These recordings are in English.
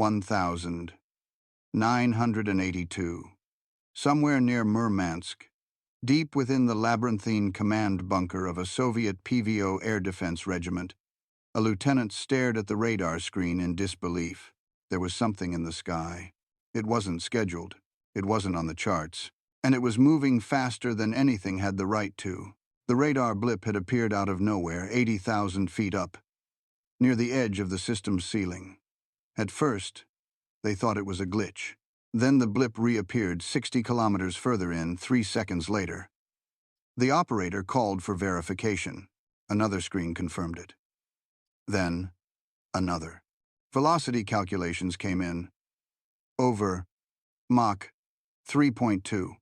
1982. Somewhere near Murmansk, deep within the labyrinthine command bunker of a Soviet PVO air defense regiment, a lieutenant stared at the radar screen in disbelief. There was something in the sky. It wasn't scheduled. It wasn't on the charts. And it was moving faster than anything had the right to. The radar blip had appeared out of nowhere, 80,000 feet up, near the edge of the system's ceiling. At first, they thought it was a glitch. Then the blip reappeared 60 kilometers further in, 3 seconds later. The operator called for verification. Another screen confirmed it. Then, another. Velocity calculations came in. Over Mach 3.2.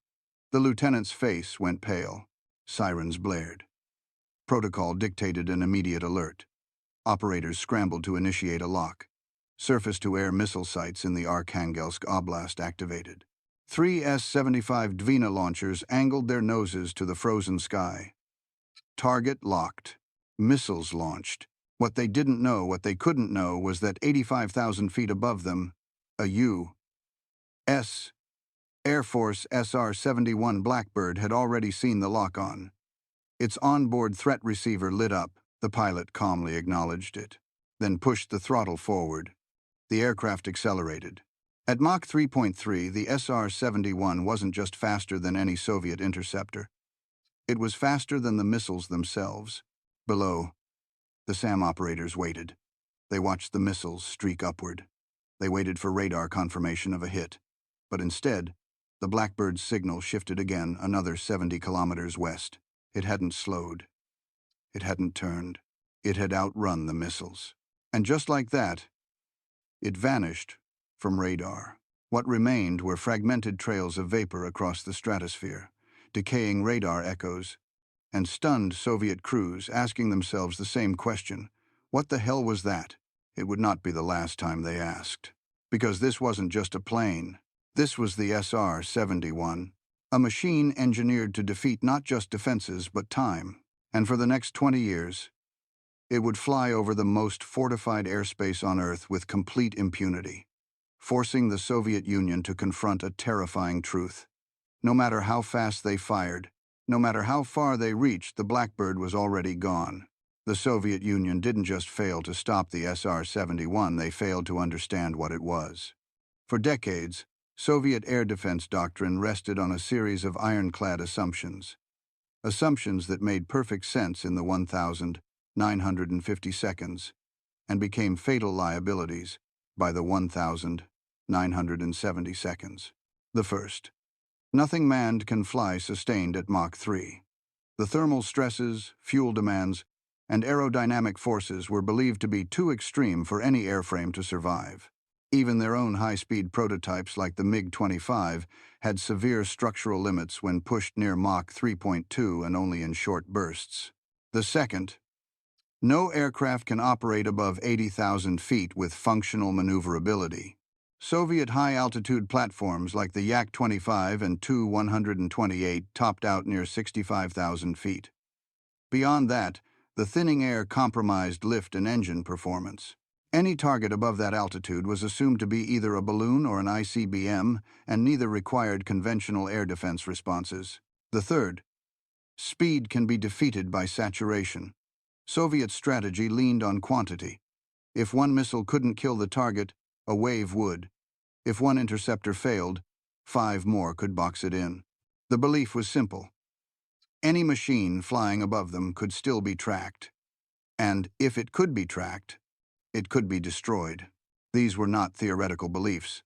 The lieutenant's face went pale. Sirens blared. Protocol dictated an immediate alert. Operators scrambled to initiate a lock. Surface-to-air missile sites in the Arkhangelsk Oblast activated. 3 S-75 Dvina launchers angled their noses to the frozen sky. Target locked. Missiles launched. What they didn't know, what they couldn't know, was that 85,000 feet above them, a U.S. Air Force SR-71 Blackbird had already seen the lock-on. Its onboard threat receiver lit up. The pilot calmly acknowledged it, then pushed the throttle forward. The aircraft accelerated. At Mach 3.3, the SR-71 wasn't just faster than any Soviet interceptor. It was faster than the missiles themselves. Below, the SAM operators waited. They watched the missiles streak upward. They waited for radar confirmation of a hit. But instead, the Blackbird's signal shifted again, another 70 kilometers west. It hadn't slowed. It hadn't turned. It had outrun the missiles. And just like that, it vanished from radar. What remained were fragmented trails of vapor across the stratosphere, decaying radar echoes, and stunned Soviet crews asking themselves the same question: what the hell was that? It would not be the last time they asked. Because this wasn't just a plane. This was the SR-71, a machine engineered to defeat not just defenses but time. And for the next 20 years, it would fly over the most fortified airspace on Earth with complete impunity, forcing the Soviet Union to confront a terrifying truth. No matter how fast they fired, no matter how far they reached, the Blackbird was already gone. The Soviet Union didn't just fail to stop the SR-71, they failed to understand what it was. For decades, Soviet air defense doctrine rested on a series of ironclad assumptions. Assumptions that made perfect sense in the 1,950 seconds and became fatal liabilities by the 1,970 seconds. The first. Nothing manned can fly sustained at Mach 3. The thermal stresses, fuel demands, and aerodynamic forces were believed to be too extreme for any airframe to survive. Even their own high-speed prototypes like the MiG-25 had severe structural limits when pushed near Mach 3.2 and only in short bursts. The second, no aircraft can operate above 80,000 feet with functional maneuverability. Soviet high-altitude platforms like the Yak-25 and Tu-128 topped out near 65,000 feet. Beyond that, the thinning air compromised lift and engine performance. Any target above that altitude was assumed to be either a balloon or an ICBM, and neither required conventional air defense responses. The third, speed can be defeated by saturation. Soviet strategy leaned on quantity. If one missile couldn't kill the target, a wave would. If one interceptor failed, 5 more could box it in. The belief was simple. Any machine flying above them could still be tracked. And if it could be tracked, it could be destroyed. These were not theoretical beliefs.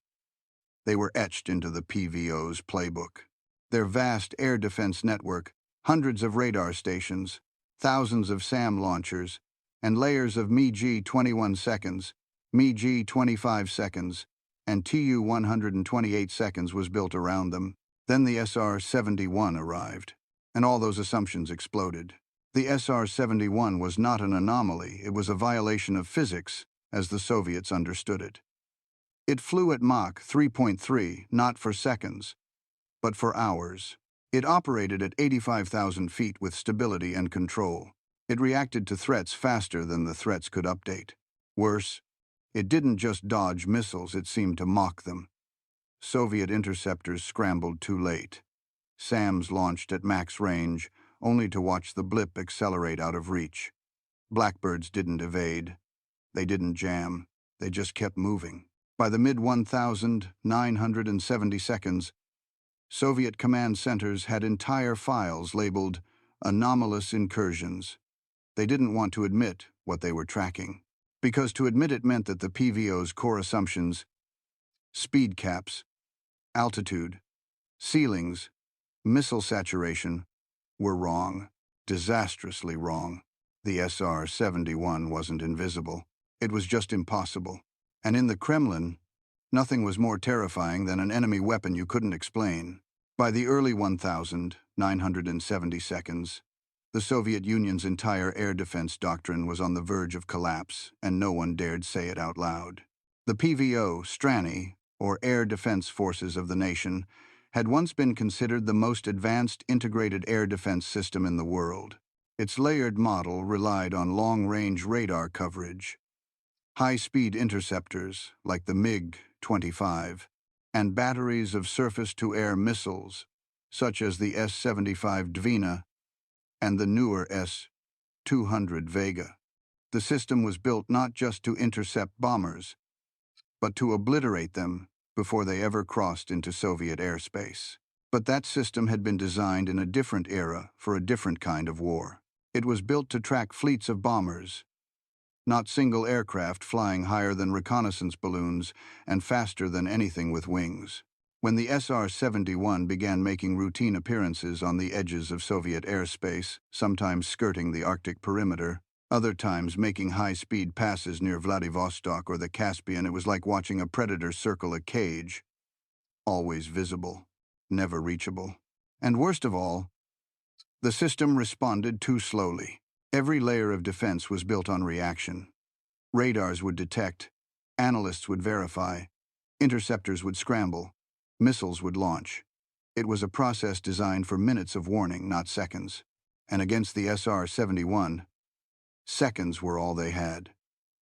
They were etched into the PVO's playbook. Their vast air defense network, hundreds of radar stations, thousands of SAM launchers, and layers of MiG-21 seconds, MiG-25 seconds, and Tu-128 seconds was built around them. Then the SR-71 arrived, and all those assumptions exploded. The SR-71 was not an anomaly, it was a violation of physics, as the Soviets understood it. It flew at Mach 3.3, not for seconds, but for hours. It operated at 85,000 feet with stability and control. It reacted to threats faster than the threats could update. Worse, It didn't just dodge missiles, it seemed to mock them. Soviet interceptors scrambled too late. SAMs launched at max range, only to watch the blip accelerate out of reach. Blackbirds didn't evade. They didn't jam. They just kept moving. By the mid-1970 seconds, Soviet command centers had entire files labeled anomalous incursions. They didn't want to admit what they were tracking, because to admit it meant that the PVO's core assumptions, speed caps, altitude, ceilings, missile saturation, were wrong, disastrously wrong. The SR-71 wasn't invisible. It was just impossible. And in the Kremlin, nothing was more terrifying than an enemy weapon you couldn't explain. By the early 1970 seconds, the Soviet Union's entire air defense doctrine was on the verge of collapse, and no one dared say it out loud. The PVO, Strany, or Air Defense Forces of the nation, had once been considered the most advanced integrated air defense system in the world. Its layered model relied on long-range radar coverage, high-speed interceptors like the MiG-25, and batteries of surface-to-air missiles, such as the S-75 Dvina and the newer S-200 Vega. The system was built not just to intercept bombers, but to obliterate them before they ever crossed into Soviet airspace. But that system had been designed in a different era for a different kind of war. It was built to track fleets of bombers, not single aircraft flying higher than reconnaissance balloons and faster than anything with wings. When the SR-71 began making routine appearances on the edges of Soviet airspace, sometimes skirting the Arctic perimeter, other times making high-speed passes near Vladivostok or the Caspian, it was like watching a predator circle a cage, always visible, never reachable. And worst of all, the system responded too slowly. Every layer of defense was built on reaction. Radars would detect, analysts would verify, interceptors would scramble, missiles would launch. It was a process designed for minutes of warning, not seconds. And against the SR-71, seconds were all they had.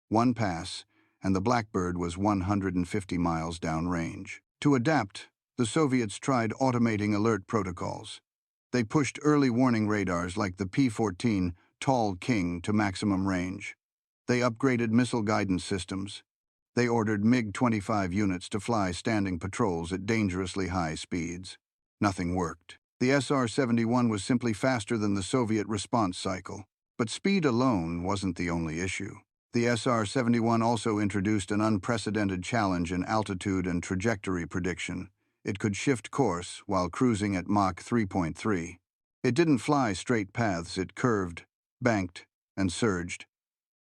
One pass, and the Blackbird was 150 miles downrange. To adapt, the Soviets tried automating alert protocols. They pushed early warning radars like the P-14 Tall King to maximum range. They upgraded missile guidance systems. They ordered MiG-25 units to fly standing patrols at dangerously high speeds. Nothing worked. The SR-71 was simply faster than the Soviet response cycle. But speed alone wasn't the only issue. The SR-71 also introduced an unprecedented challenge in altitude and trajectory prediction. It could shift course while cruising at Mach 3.3. It didn't fly straight paths, it curved, banked, and surged.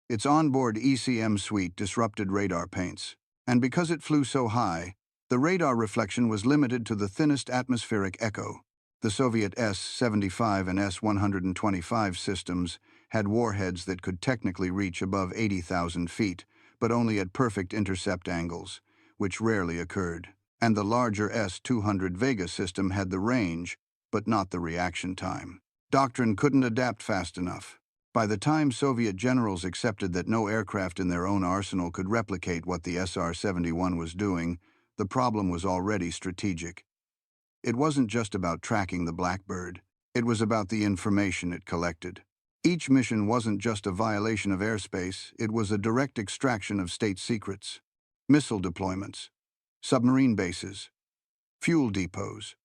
Its onboard ECM suite disrupted radar paints, and because it flew so high, the radar reflection was limited to the thinnest atmospheric echo. The Soviet S-75 and S-125 systems had warheads that could technically reach above 80,000 feet, but only at perfect intercept angles, which rarely occurred. And the larger S-200 Vega system had the range, but not the reaction time. Doctrine couldn't adapt fast enough. By the time Soviet generals accepted that no aircraft in their own arsenal could replicate what the SR-71 was doing, the problem was already strategic. It wasn't just about tracking the Blackbird. It was about the information it collected. Each mission wasn't just a violation of airspace, it was a direct extraction of state secrets. Missile deployments, submarine bases, fuel depots,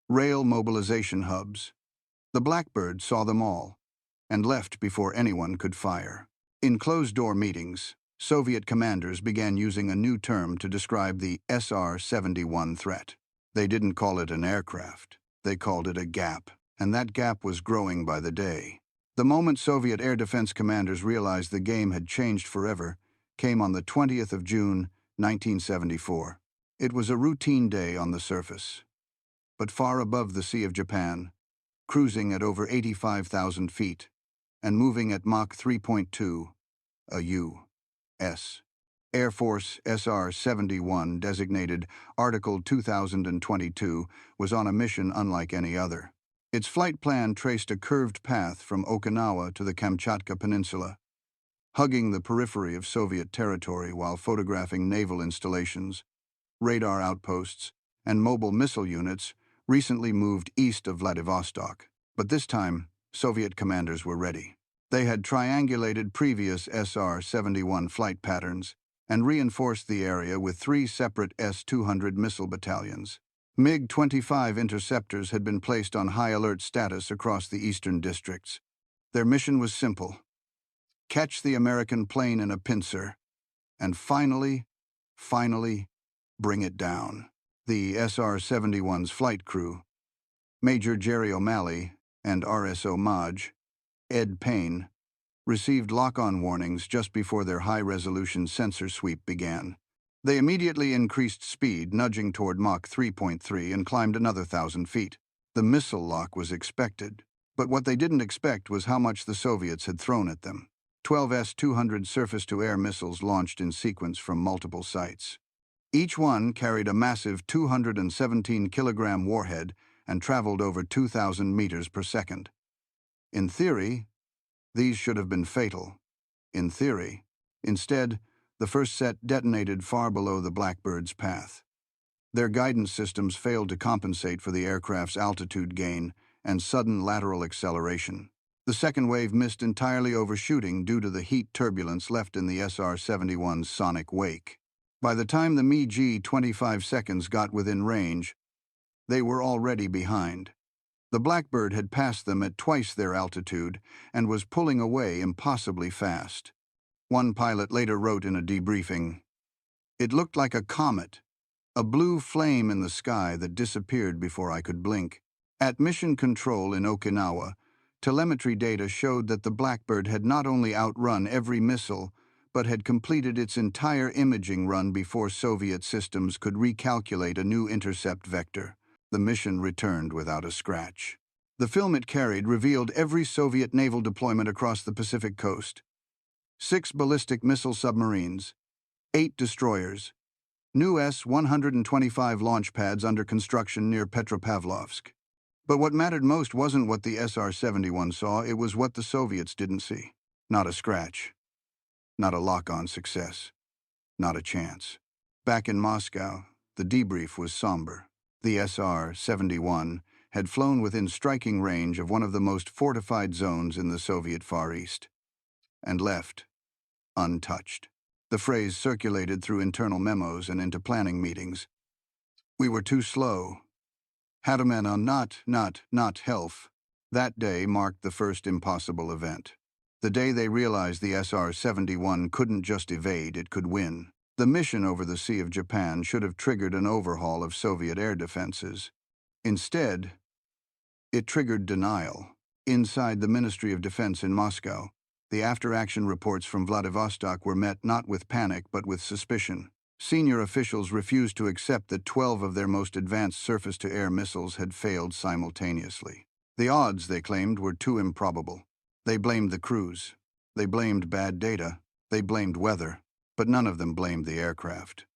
rail mobilization hubs. The Blackbird saw them all, and left before anyone could fire. In closed-door meetings, Soviet commanders began using a new term to describe the SR-71 threat. They didn't call it an aircraft, they called it a gap, and that gap was growing by the day. The moment Soviet air defense commanders realized the game had changed forever came on the 20th of June, 1974. It was a routine day on the surface, but far above the Sea of Japan, cruising at over 85,000 feet, and moving at Mach 3.2, a U.S. Air Force SR-71 designated Article 2022 was on a mission unlike any other. Its flight plan traced a curved path from Okinawa to the Kamchatka Peninsula. hugging the periphery of Soviet territory while photographing naval installations, radar outposts, and mobile missile units recently moved east of Vladivostok. But this time, Soviet commanders were ready. They had triangulated previous SR-71 flight patterns and reinforced the area with 3 separate S-200 missile battalions. MiG-25 interceptors had been placed on high alert status across the eastern districts. Their mission was simple: catch the American plane in a pincer, and finally, bring it down. The SR-71's flight crew, Major Jerry O'Malley and RSO Maj, Ed Payne, received lock-on warnings just before their high-resolution sensor sweep began. They immediately increased speed, nudging toward Mach 3.3, and climbed another 1,000 feet. The missile lock was expected, but what they didn't expect was how much the Soviets had thrown at them. 12 S-200 surface-to-air missiles launched in sequence from multiple sites. Each one carried a massive 217-kilogram warhead and traveled over 2,000 meters per second. In theory, these should have been fatal. In theory. Instead, the first set detonated far below the Blackbird's path. Their guidance systems failed to compensate for the aircraft's altitude gain and sudden lateral acceleration. The second wave missed entirely, overshooting due to the heat turbulence left in the SR-71's sonic wake. By the time the MiG-25 seconds got within range, they were already behind. The Blackbird had passed them at twice their altitude and was pulling away impossibly fast. One pilot later wrote in a debriefing, "It looked like a comet, a blue flame in the sky that disappeared before I could blink." At mission control in Okinawa, telemetry data showed that the Blackbird had not only outrun every missile, but had completed its entire imaging run before Soviet systems could recalculate a new intercept vector. The mission returned without a scratch. The film it carried revealed every Soviet naval deployment across the Pacific coast: 6 ballistic missile submarines, 8 destroyers, new S-125 launch pads under construction near Petropavlovsk. But what mattered most wasn't what the SR-71 saw, it was what the Soviets didn't see. Not a scratch. Not a lock-on success. Not a chance. Back in Moscow, the debrief was somber. The SR-71 had flown within striking range of one of the most fortified zones in the Soviet Far East, and left untouched. The phrase circulated through internal memos and into planning meetings. "We were too slow. Had a man on not health." That day marked the first impossible event. The day they realized the SR-71 couldn't just evade, it could win. The mission over the Sea of Japan should have triggered an overhaul of Soviet air defenses. Instead, it triggered denial. Inside the Ministry of Defense in Moscow, the after-action reports from Vladivostok were met not with panic but with suspicion. Senior officials refused to accept that 12 of their most advanced surface-to-air missiles had failed simultaneously. The odds, they claimed, were too improbable. They blamed the crews. They blamed bad data. They blamed weather. But none of them blamed the aircraft.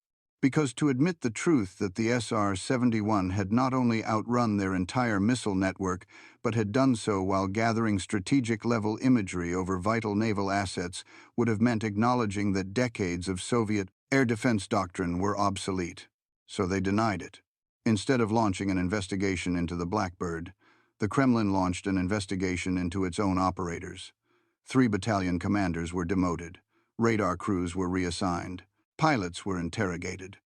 Because to admit the truth that the SR-71 had not only outrun their entire missile network, but had done so while gathering strategic-level imagery over vital naval assets would have meant acknowledging that decades of Soviet air defense doctrine were obsolete. So they denied it. Instead of launching an investigation into the Blackbird, the Kremlin launched an investigation into its own operators. 3 battalion commanders were demoted. Radar crews were reassigned. Pilots were interrogated.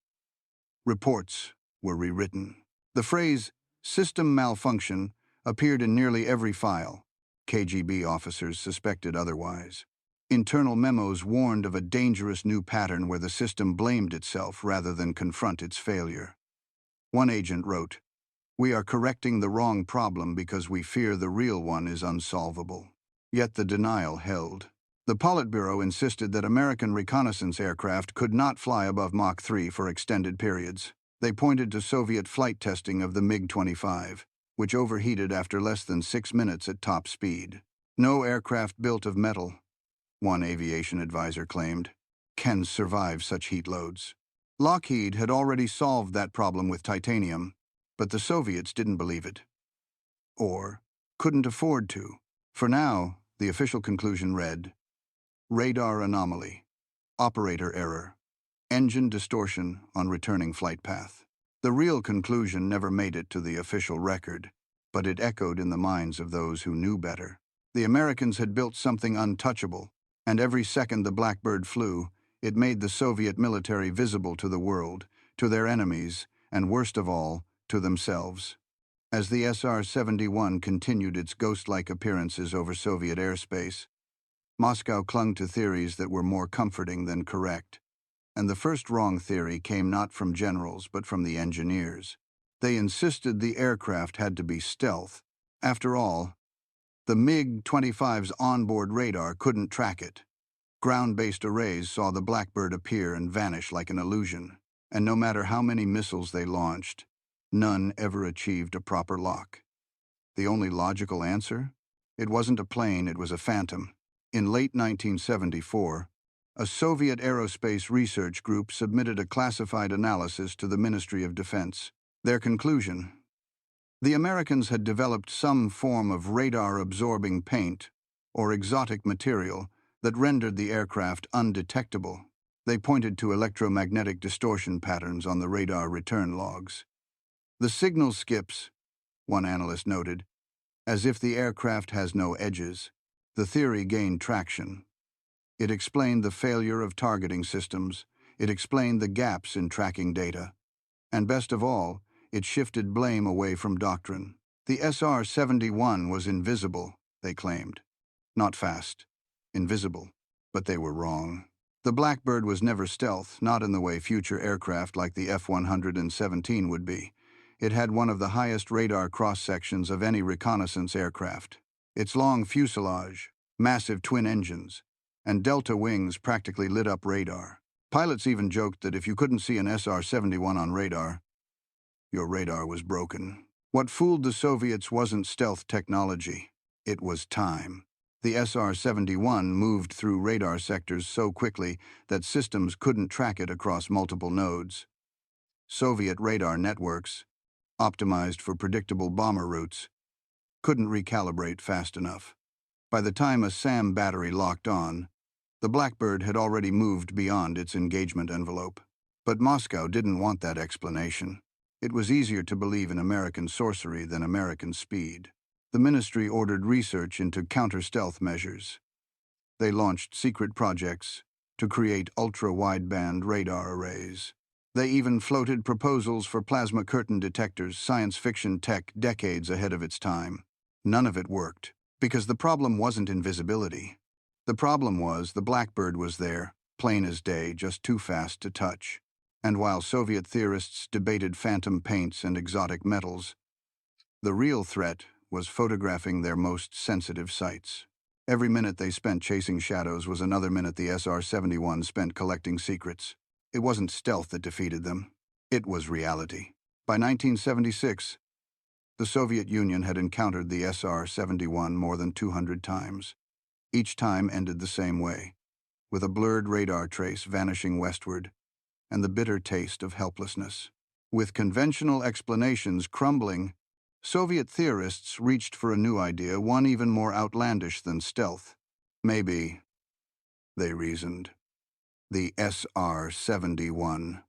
Reports were rewritten. The phrase "system malfunction" appeared in nearly every file. KGB officers suspected otherwise. Internal memos warned of a dangerous new pattern where the system blamed itself rather than confront its failure. One agent wrote, "We are correcting the wrong problem because we fear the real one is unsolvable." Yet the denial held. The Politburo insisted that American reconnaissance aircraft could not fly above Mach 3 for extended periods. They pointed to Soviet flight testing of the MiG-25, which overheated after less than 6 minutes at top speed. "No aircraft built of metal," one aviation advisor claimed, "can survive such heat loads." Lockheed had already solved that problem with titanium, but the Soviets didn't believe it. Or couldn't afford to. For now, the official conclusion read, radar anomaly, operator error, engine distortion on returning flight path. The real conclusion never made it to the official record, but it echoed in the minds of those who knew better. The Americans had built something untouchable, and every second the Blackbird flew, it made the Soviet military visible to the world, to their enemies, and worst of all, to themselves. As the SR-71 continued its ghost-like appearances over Soviet airspace, Moscow clung to theories that were more comforting than correct. And the first wrong theory came not from generals but from the engineers. They insisted the aircraft had to be stealth. After all, the MiG-25's onboard radar couldn't track it. Ground-based arrays saw the Blackbird appear and vanish like an illusion, and no matter how many missiles they launched, none ever achieved a proper lock. The only logical answer? It wasn't a plane, it was a phantom. In late 1974, a Soviet aerospace research group submitted a classified analysis to the Ministry of Defense. Their conclusion: the Americans had developed some form of radar-absorbing paint or exotic material that rendered the aircraft undetectable. They pointed to electromagnetic distortion patterns on the radar return logs. The signal skips, one analyst noted, as if the aircraft has no edges. The theory gained traction. It explained the failure of targeting systems, it explained the gaps in tracking data, and best of all, it shifted blame away from doctrine. The SR-71 was invisible, they claimed. Not fast, invisible, but they were wrong. The Blackbird was never stealth, not in the way future aircraft like the F-117 would be. It had one of the highest radar cross-sections of any reconnaissance aircraft. Its long fuselage, massive twin engines, and delta wings practically lit up radar. Pilots even joked that if you couldn't see an SR-71 on radar, your radar was broken. What fooled the Soviets wasn't stealth technology, it was time. The SR-71 moved through radar sectors so quickly that systems couldn't track it across multiple nodes. Soviet radar networks, optimized for predictable bomber routes, couldn't recalibrate fast enough. By the time a SAM battery locked on, the Blackbird had already moved beyond its engagement envelope. But Moscow didn't want that explanation. It was easier to believe in American sorcery than American speed. The ministry ordered research into counter-stealth measures. They launched secret projects to create ultra-wideband radar arrays. They even floated proposals for plasma curtain detectors, science fiction tech decades ahead of its time. None of it worked, because the problem wasn't invisibility. The problem was the Blackbird was there, plain as day, just too fast to touch. And while Soviet theorists debated phantom paints and exotic metals, the real threat was photographing their most sensitive sites. Every minute they spent chasing shadows was another minute the SR-71 spent collecting secrets. It wasn't stealth that defeated them. It was reality. By 1976, the Soviet Union had encountered the SR-71 more than 200 times. Each time ended the same way, with a blurred radar trace vanishing westward, and the bitter taste of helplessness. With conventional explanations crumbling, Soviet theorists reached for a new idea, one even more outlandish than stealth. Maybe, they reasoned, the SR-71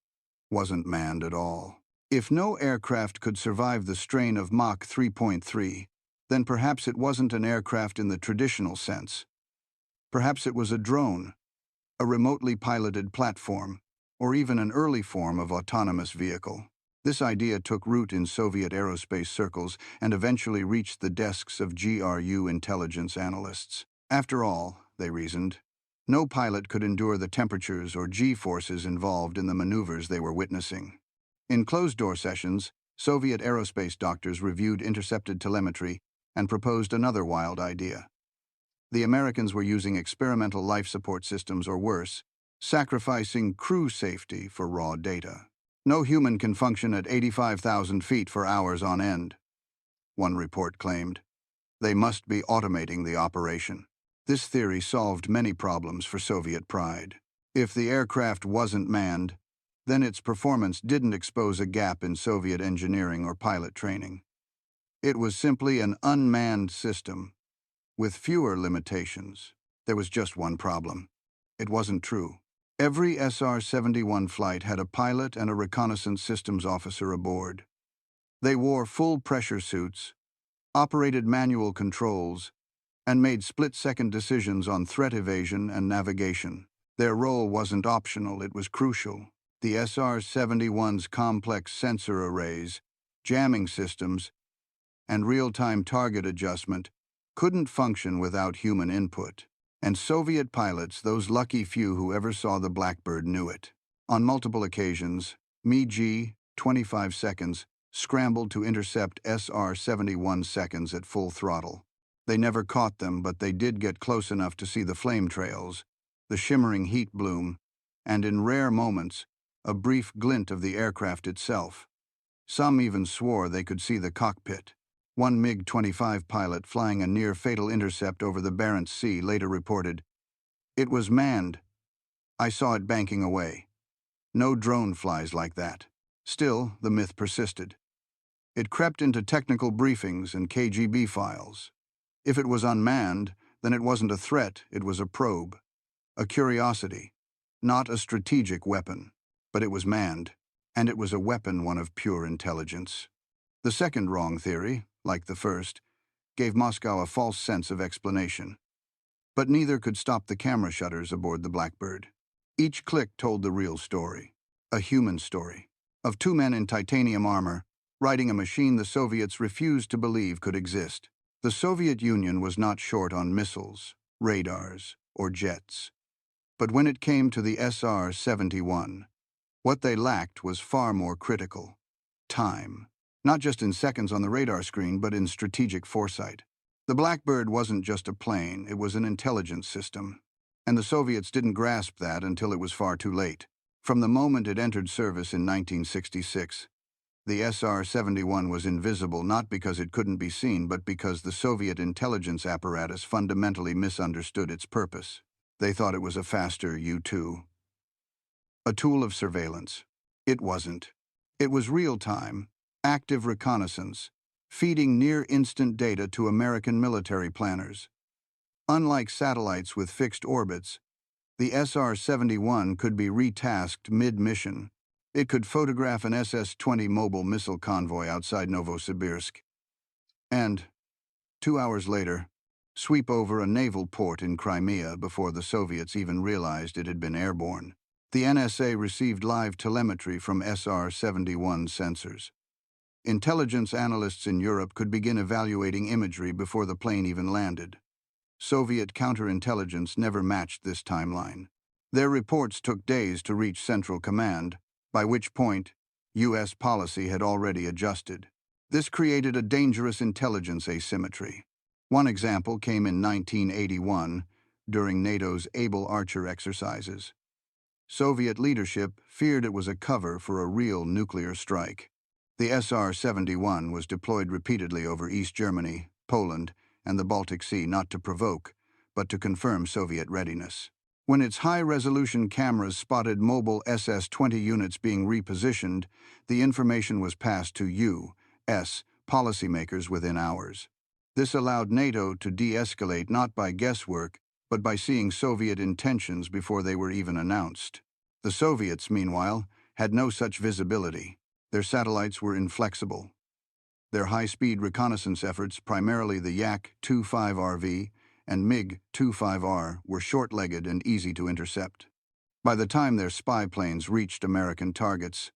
wasn't manned at all. If no aircraft could survive the strain of Mach 3.3, then perhaps it wasn't an aircraft in the traditional sense. Perhaps it was a drone, a remotely piloted platform, or even an early form of autonomous vehicle. This idea took root in Soviet aerospace circles and eventually reached the desks of GRU intelligence analysts. After all, they reasoned, no pilot could endure the temperatures or G-forces involved in the maneuvers they were witnessing. In closed-door sessions, Soviet aerospace doctors reviewed intercepted telemetry and proposed another wild idea. The Americans were using experimental life support systems, or worse, sacrificing crew safety for raw data. No human can function at 85,000 feet for hours on end, one report claimed. They must be automating the operation. This theory solved many problems for Soviet pride. If the aircraft wasn't manned, then its performance didn't expose a gap in Soviet engineering or pilot training. It was simply an unmanned system, with fewer limitations. There was just one problem. It wasn't true. Every SR-71 flight had a pilot and a reconnaissance systems officer aboard. They wore full pressure suits, operated manual controls, and made split-second decisions on threat evasion and navigation. Their role wasn't optional, it was crucial. The SR-71's complex sensor arrays, jamming systems, and real-time target adjustment couldn't function without human input. And Soviet pilots, those lucky few who ever saw the Blackbird, knew it. On multiple occasions, MiG, 25 seconds, scrambled to intercept SR-71 seconds at full throttle. They never caught them, but they did get close enough to see the flame trails, the shimmering heat bloom, and in rare moments, a brief glint of the aircraft itself. Some even swore they could see the cockpit. One MiG-25 pilot flying a near-fatal intercept over the Barents Sea later reported, "It was manned. I saw it banking away. No drone flies like that." Still, the myth persisted. It crept into technical briefings and KGB files. If it was unmanned, then it wasn't a threat, it was a probe, a curiosity, not a strategic weapon. But it was manned, and it was a weapon, one of pure intelligence. The second wrong theory, like the first, gave Moscow a false sense of explanation. But neither could stop the camera shutters aboard the Blackbird. Each click told the real story, a human story, of two men in titanium armor, riding a machine the Soviets refused to believe could exist. The Soviet Union was not short on missiles, radars, or jets. But when it came to the SR-71, what they lacked was far more critical: time. Not just in seconds on the radar screen, but in strategic foresight. The Blackbird wasn't just a plane, it was an intelligence system. And the Soviets didn't grasp that until it was far too late. From the moment it entered service in 1966, the SR-71 was invisible not because it couldn't be seen, but because the Soviet intelligence apparatus fundamentally misunderstood its purpose. They thought it was a faster U-2, a tool of surveillance. It wasn't. It was real-time, active reconnaissance, feeding near-instant data to American military planners. Unlike satellites with fixed orbits, the SR-71 could be retasked mid-mission. It could photograph an SS-20 mobile missile convoy outside Novosibirsk and, 2 hours later, sweep over a naval port in Crimea before the Soviets even realized it had been airborne. The NSA received live telemetry from SR-71 sensors. Intelligence analysts in Europe could begin evaluating imagery before the plane even landed. Soviet counterintelligence never matched this timeline. Their reports took days to reach Central Command, by which point U.S. policy had already adjusted. This created a dangerous intelligence asymmetry. One example came in 1981, during NATO's Able Archer exercises. Soviet leadership feared it was a cover for a real nuclear strike. The SR-71 was deployed repeatedly over East Germany, Poland, and the Baltic Sea, not to provoke, but to confirm Soviet readiness. When its high-resolution cameras spotted mobile SS-20 units being repositioned, the information was passed to U.S. policymakers within hours. This allowed NATO to de-escalate not by guesswork, but by seeing Soviet intentions before they were even announced. The Soviets, meanwhile, had no such visibility. Their satellites were inflexible. Their high-speed reconnaissance efforts, primarily the Yak-25RV and MiG-25R, were short-legged and easy to intercept. By the time their spy planes reached American targets,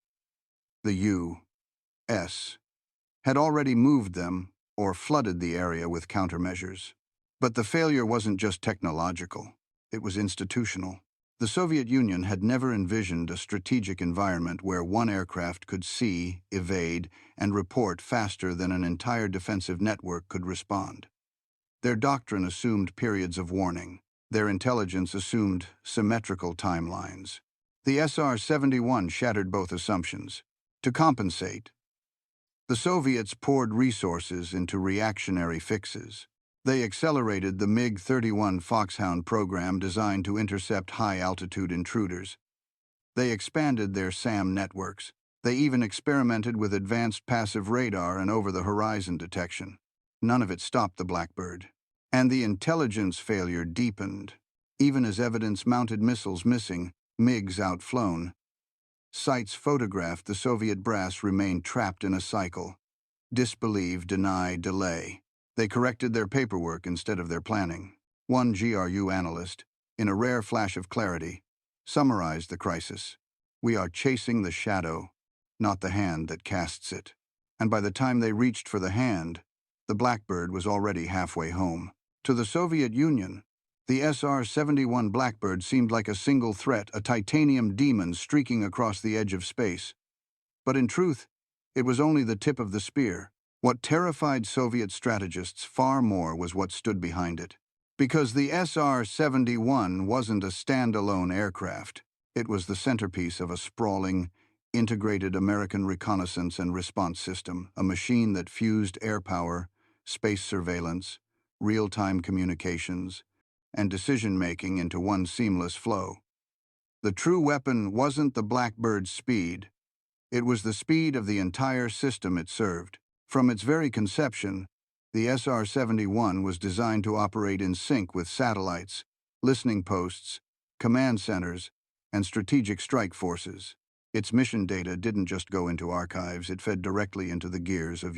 the U.S. had already moved them or flooded the area with countermeasures. But the failure wasn't just technological, it was institutional. The Soviet Union had never envisioned a strategic environment where one aircraft could see, evade, and report faster than an entire defensive network could respond. Their doctrine assumed periods of warning. Their intelligence assumed symmetrical timelines. The SR-71 shattered both assumptions. To compensate, the Soviets poured resources into reactionary fixes. They accelerated the MiG-31 Foxhound program designed to intercept high-altitude intruders. They expanded their SAM networks. They even experimented with advanced passive radar and over-the-horizon detection. None of it stopped the Blackbird. And the intelligence failure deepened. even as evidence-mounted missiles missing, MiGs outflown. Sites photographed the Soviet brass remained trapped in a cycle. Disbelieve, deny, delay. They corrected their paperwork instead of their planning. One GRU analyst, in a rare flash of clarity, summarized the crisis. We are chasing the shadow, not the hand that casts it. And by the time they reached for the hand, the Blackbird was already halfway home. To the Soviet Union, the SR-71 Blackbird seemed like a single threat, a titanium demon streaking across the edge of space. But in truth, it was only the tip of the spear. What terrified Soviet strategists far more was what stood behind it. Because the SR-71 wasn't a standalone aircraft. It was the centerpiece of a sprawling, integrated American reconnaissance and response system, a machine that fused air power, space surveillance, real-time communications, and decision-making into one seamless flow. The true weapon wasn't the Blackbird's speed. It was the speed of the entire system it served. From its very conception, the SR-71 was designed to operate in sync with satellites, listening posts, command centers, and strategic strike forces. Its mission data didn't just go into archives, it fed directly into the gears of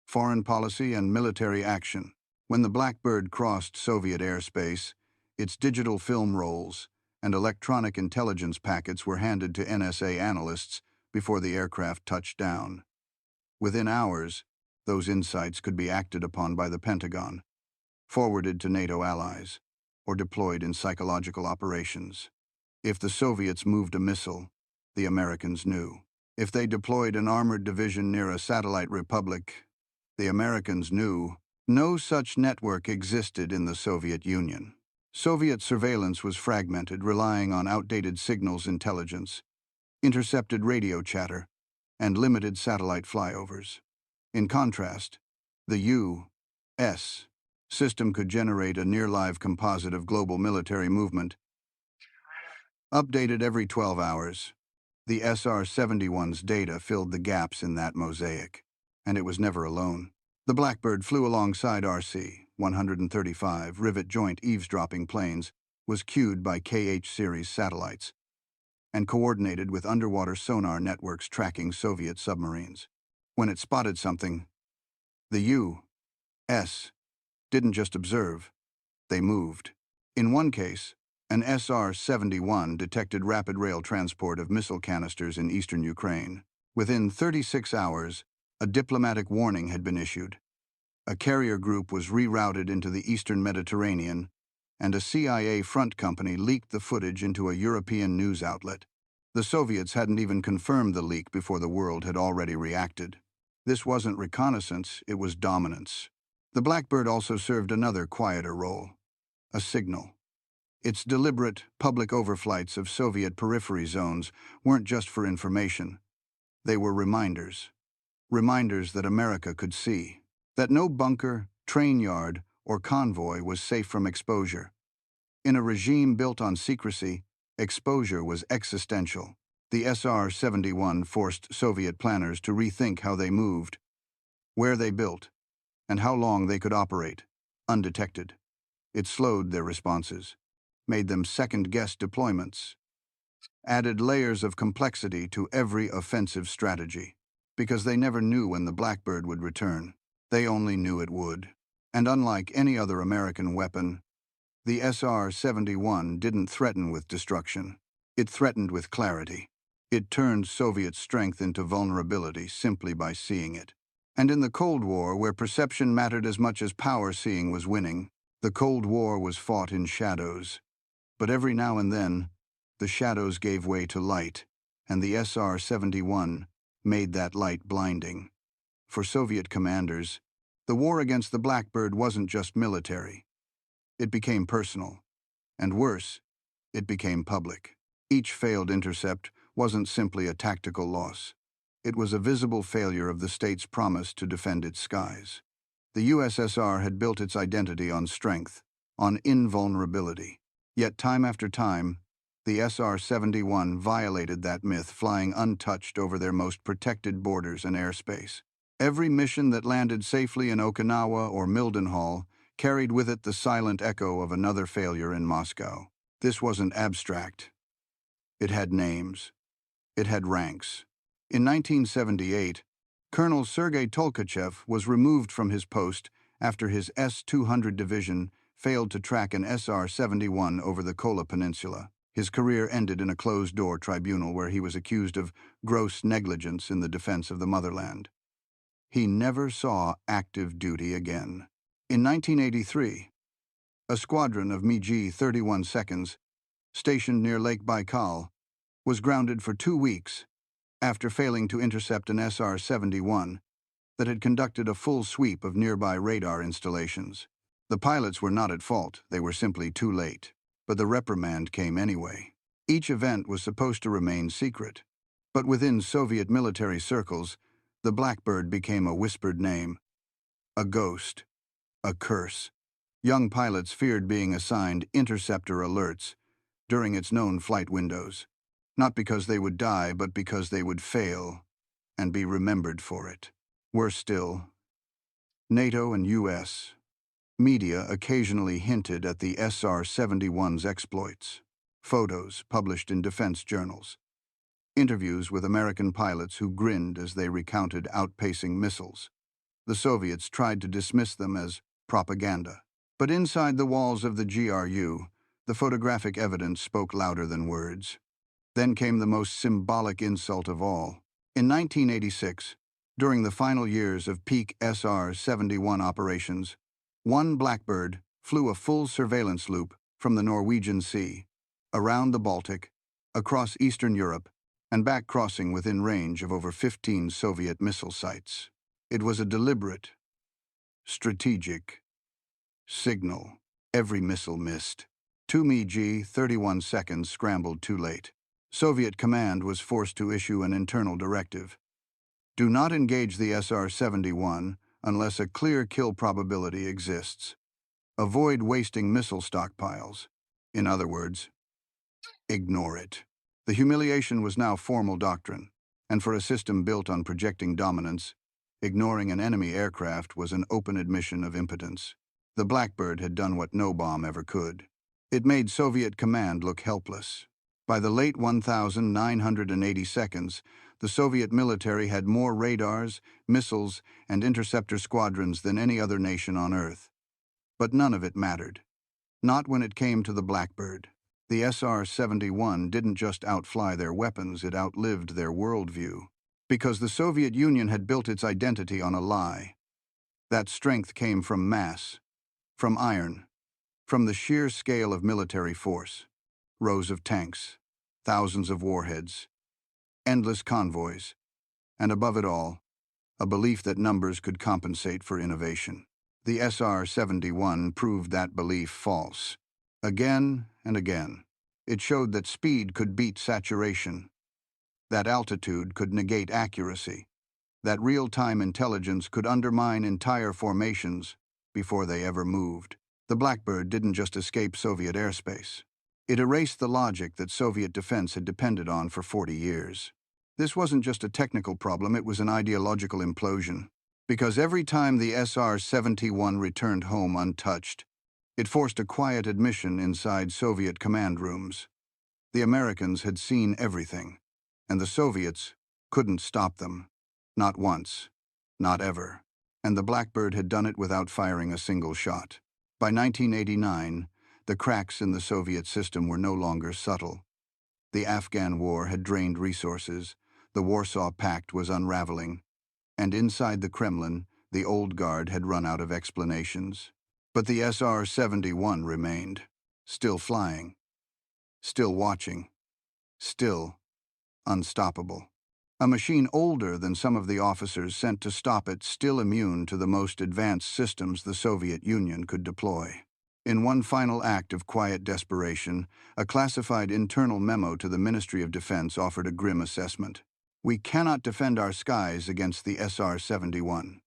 foreign policy and military action. When the Blackbird crossed Soviet airspace, its digital film rolls and electronic intelligence packets were handed to NSA analysts before the aircraft touched down. Within hours, those insights could be acted upon by the Pentagon, forwarded to NATO allies, or deployed in psychological operations. If the Soviets moved a missile, the Americans knew. If they deployed an armored division near a satellite republic, the Americans knew. No such network existed in the Soviet Union. Soviet surveillance was fragmented, relying on outdated signals intelligence, intercepted radio chatter, and limited satellite flyovers. In contrast, the U.S. system could generate a near-live composite of global military movement, updated every 12 hours. The SR-71's data filled the gaps in that mosaic, and it was never alone. The Blackbird flew alongside RC-135 rivet joint eavesdropping planes, was cued by KH-series satellites, and coordinated with underwater sonar networks tracking Soviet submarines. When it spotted something, the U.S. didn't just observe, they moved. In one case, an SR-71 detected rapid rail transport of missile canisters in eastern Ukraine. Within 36 hours, a diplomatic warning had been issued. A carrier group was rerouted into the eastern Mediterranean, and a CIA front company leaked the footage into a European news outlet. The Soviets hadn't even confirmed the leak before the world had already reacted. This wasn't reconnaissance, it was dominance. The Blackbird also served another quieter role, a signal. Its deliberate, public overflights of Soviet periphery zones weren't just for information. They were reminders. Reminders that America could see. That no bunker, train yard, or convoy was safe from exposure. In a regime built on secrecy, exposure was existential. The SR-71 forced Soviet planners to rethink how they moved, where they built, and how long they could operate, undetected. It slowed their responses, made them second-guess deployments, added layers of complexity to every offensive strategy, because they never knew when the Blackbird would return. They only knew it would. And unlike any other American weapon, the SR-71 didn't threaten with destruction. It threatened with clarity. It turned Soviet strength into vulnerability simply by seeing it. And in the Cold War, where perception mattered as much as power, seeing was winning. The Cold War was fought in shadows. But every now and then, the shadows gave way to light, and the SR-71 made that light blinding. For Soviet commanders, the war against the Blackbird wasn't just military. It became personal. And worse, it became public. Each failed intercept wasn't simply a tactical loss. It was a visible failure of the state's promise to defend its skies. The USSR had built its identity on strength, on invulnerability. Yet time after time, the SR-71 violated that myth, flying untouched over their most protected borders and airspace. Every mission that landed safely in Okinawa or Mildenhall carried with it the silent echo of another failure in Moscow. This wasn't abstract. It had names. It had ranks. In 1978, Colonel Sergei Tolkachev was removed from his post after his S-200 division failed to track an SR-71 over the Kola Peninsula. His career ended in a closed-door tribunal where he was accused of gross negligence in the defense of the motherland. He never saw active duty again. In 1983, a squadron of Mach 3.3 stationed near Lake Baikal was grounded for 2 weeks after failing to intercept an SR-71 that had conducted a full sweep of nearby radar installations. The pilots were not at fault, they were simply too late. But the reprimand came anyway. Each event was supposed to remain secret. But within Soviet military circles, the Blackbird became a whispered name, a ghost, a curse. Young pilots feared being assigned interceptor alerts during its known flight windows, not because they would die, but because they would fail and be remembered for it. Worse still, NATO and US media occasionally hinted at the SR-71's exploits. Photos published in defense journals. Interviews with American pilots who grinned as they recounted outpacing missiles. The Soviets tried to dismiss them as propaganda. But inside the walls of the GRU, the photographic evidence spoke louder than words. Then came the most symbolic insult of all. In 1986, during the final years of peak SR-71 operations, one Blackbird flew a full surveillance loop from the Norwegian Sea, around the Baltic, across Eastern Europe, and back, crossing within range of over 15 Soviet missile sites. It was a deliberate, strategic signal. Every missile missed. 2 Mach 31 seconds scrambled too late. Soviet command was forced to issue an internal directive. Do not engage the SR-71 unless a clear kill probability exists. Avoid wasting missile stockpiles. In other words, ignore it. The humiliation was now formal doctrine, and for a system built on projecting dominance, ignoring an enemy aircraft was an open admission of impotence. The Blackbird had done what no bomb ever could. It made Soviet command look helpless. By the late 1980 seconds, the Soviet military had more radars, missiles, and interceptor squadrons than any other nation on Earth. But none of it mattered. Not when it came to the Blackbird. The SR-71 didn't just outfly their weapons, it outlived their worldview. Because the Soviet Union had built its identity on a lie. That strength came from mass, from iron, from the sheer scale of military force. Rows of tanks, thousands of warheads, endless convoys, and above it all, a belief that numbers could compensate for innovation. The SR-71 proved that belief false. Again and again, it showed that speed could beat saturation, that altitude could negate accuracy, that real-time intelligence could undermine entire formations before they ever moved. The Blackbird didn't just escape Soviet airspace. It erased the logic that Soviet defense had depended on for 40 years. This wasn't just a technical problem, it was an ideological implosion. Because every time the SR-71 returned home untouched, it forced a quiet admission inside Soviet command rooms. The Americans had seen everything, and the Soviets couldn't stop them. Not once, not ever. And the Blackbird had done it without firing a single shot. By 1989, the cracks in the Soviet system were no longer subtle. The Afghan war had drained resources, the Warsaw Pact was unraveling, and inside the Kremlin, the old guard had run out of explanations. But the SR-71 remained, still flying, still watching, still unstoppable. A machine older than some of the officers sent to stop it, still immune to the most advanced systems the Soviet Union could deploy. In one final act of quiet desperation, a classified internal memo to the Ministry of Defense offered a grim assessment. We cannot defend our skies against the SR-71.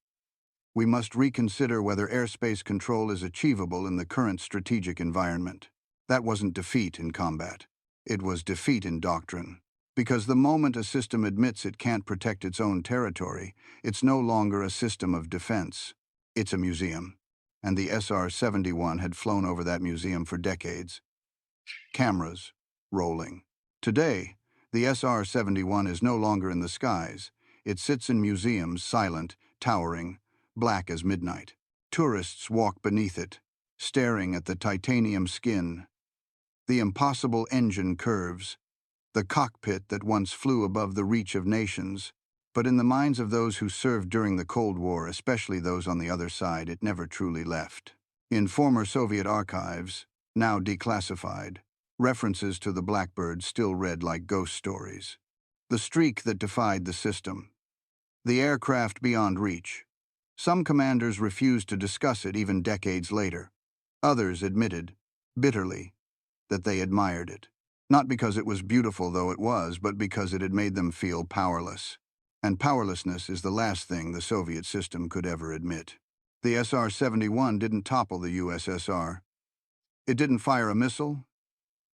We must reconsider whether airspace control is achievable in the current strategic environment. That wasn't defeat in combat. It was defeat in doctrine. Because the moment a system admits it can't protect its own territory, it's no longer a system of defense. It's a museum. and the SR-71 had flown over that museum for decades. Cameras, rolling. Today, the SR-71 is no longer in the skies. It sits in museums, silent, towering, black as midnight. Tourists walk beneath it, staring at the titanium skin, the impossible engine curves, the cockpit that once flew above the reach of nations. But in the minds of those who served during the Cold War, especially those on the other side, it never truly left. In former Soviet archives, now declassified, references to the Blackbird still read like ghost stories. The streak that defied the system. The aircraft beyond reach. Some commanders refused to discuss it even decades later. Others admitted, bitterly, that they admired it. Not because it was beautiful, though it was, but because it had made them feel powerless. And powerlessness is the last thing the Soviet system could ever admit. The SR-71 didn't topple the USSR. It didn't fire a missile,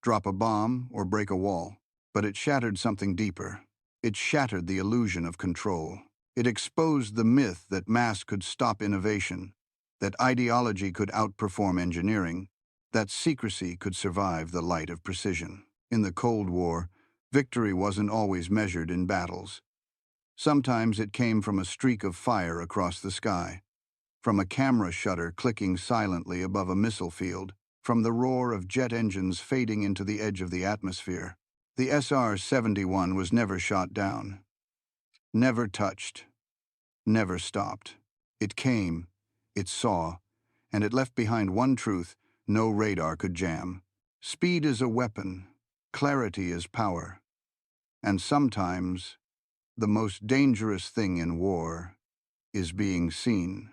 drop a bomb, or break a wall. But it shattered something deeper. It shattered the illusion of control. It exposed the myth that mass could stop innovation, that ideology could outperform engineering, that secrecy could survive the light of precision. In the Cold War, victory wasn't always measured in battles. Sometimes it came from a streak of fire across the sky, from a camera shutter clicking silently above a missile field, from the roar of jet engines fading into the edge of the atmosphere. The SR-71 was never shot down, never touched, never stopped. It came, it saw, and it left behind one truth no radar could jam. Speed is a weapon, clarity is power, and sometimes the most dangerous thing in war is being seen.